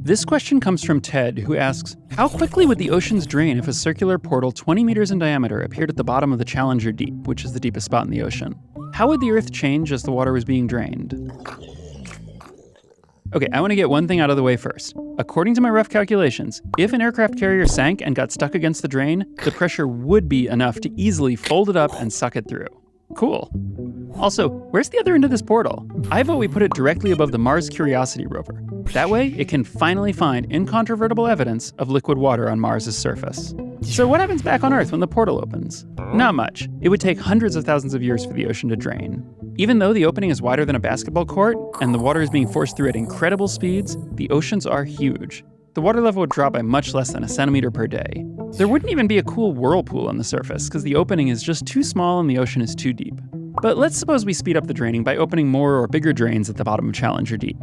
This question comes from Ted, who asks, how quickly would the oceans drain if a circular portal 20 meters in diameter appeared at the bottom of the Challenger Deep, which is the deepest spot in the ocean? How would the Earth change as the water was being drained? Okay, I want to get one thing out of the way first. According to my rough calculations, if an aircraft carrier sank and got stuck against the drain, the pressure would be enough to easily fold it up and suck it through. Cool. Also, where's the other end of this portal? I vote we put it directly above the Mars Curiosity rover. That way, it can finally find incontrovertible evidence of liquid water on Mars' surface. So what happens back on Earth when the portal opens? Not much. It would take hundreds of thousands of years for the ocean to drain. Even though the opening is wider than a basketball court, and the water is being forced through at incredible speeds, the oceans are huge. The water level would drop by much less than a centimeter per day. There wouldn't even be a cool whirlpool on the surface, because the opening is just too small and the ocean is too deep. But let's suppose we speed up the draining by opening more or bigger drains at the bottom of Challenger Deep.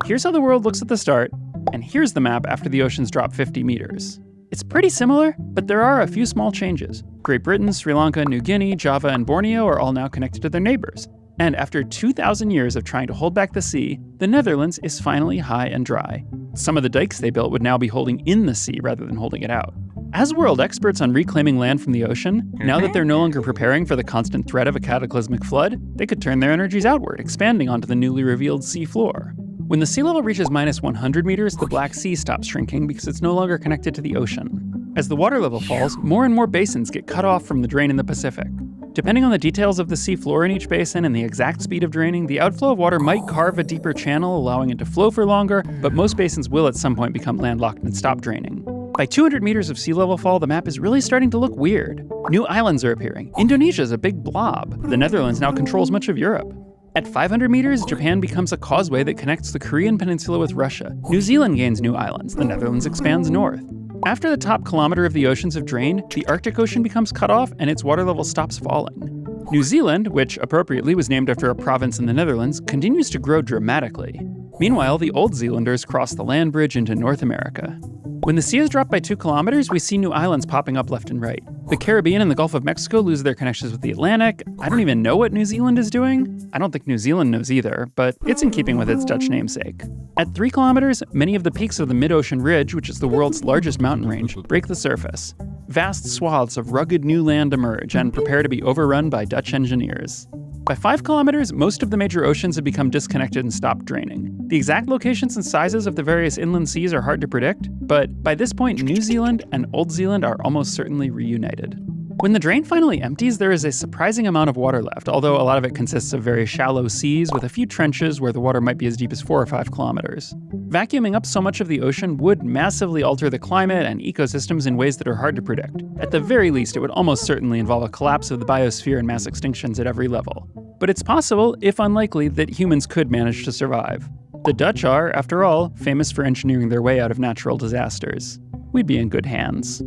Here's how the world looks at the start, and here's the map after the oceans drop 50 meters. It's pretty similar, but there are a few small changes. Great Britain, Sri Lanka, New Guinea, Java, and Borneo are all now connected to their neighbors. And after 2,000 years of trying to hold back the sea, the Netherlands is finally high and dry. Some of the dikes they built would now be holding in the sea rather than holding it out. As world experts on reclaiming land from the ocean, now that they're no longer preparing for the constant threat of a cataclysmic flood, they could turn their energies outward, expanding onto the newly revealed sea floor. When the sea level reaches minus 100 meters, the Black Sea stops shrinking because it's no longer connected to the ocean. As the water level falls, more and more basins get cut off from the drain in the Pacific. Depending on the details of the sea floor in each basin and the exact speed of draining, the outflow of water might carve a deeper channel, allowing it to flow for longer, but most basins will at some point become landlocked and stop draining. By 200 meters of sea level fall, the map is really starting to look weird. New islands are appearing. Indonesia's a big blob. The Netherlands now controls much of Europe. At 500 meters, Japan becomes a causeway that connects the Korean peninsula with Russia. New Zealand gains new islands. The Netherlands expands north. After the top kilometer of the oceans have drained, the Arctic Ocean becomes cut off and its water level stops falling. New Zealand, which appropriately was named after a province in the Netherlands, continues to grow dramatically. Meanwhile, the Old Zealanders cross the land bridge into North America. When the sea is dropped by 2 kilometers, we see new islands popping up left and right. The Caribbean and the Gulf of Mexico lose their connections with the Atlantic. I don't even know what New Zealand is doing. I don't think New Zealand knows either, but it's in keeping with its Dutch namesake. At 3 kilometers, many of the peaks of the Mid-Ocean Ridge, which is the world's largest mountain range, break the surface. Vast swaths of rugged new land emerge and prepare to be overrun by Dutch engineers. By 5 kilometers, most of the major oceans have become disconnected and stopped draining. The exact locations and sizes of the various inland seas are hard to predict, but by this point, New Zealand and Old Zealand are almost certainly reunited. When the drain finally empties, there is a surprising amount of water left, although a lot of it consists of very shallow seas with a few trenches where the water might be as deep as 4 or 5 kilometers. Vacuuming up so much of the ocean would massively alter the climate and ecosystems in ways that are hard to predict. At the very least, it would almost certainly involve a collapse of the biosphere and mass extinctions at every level. But it's possible, if unlikely, that humans could manage to survive. The Dutch are, after all, famous for engineering their way out of natural disasters. We'd be in good hands.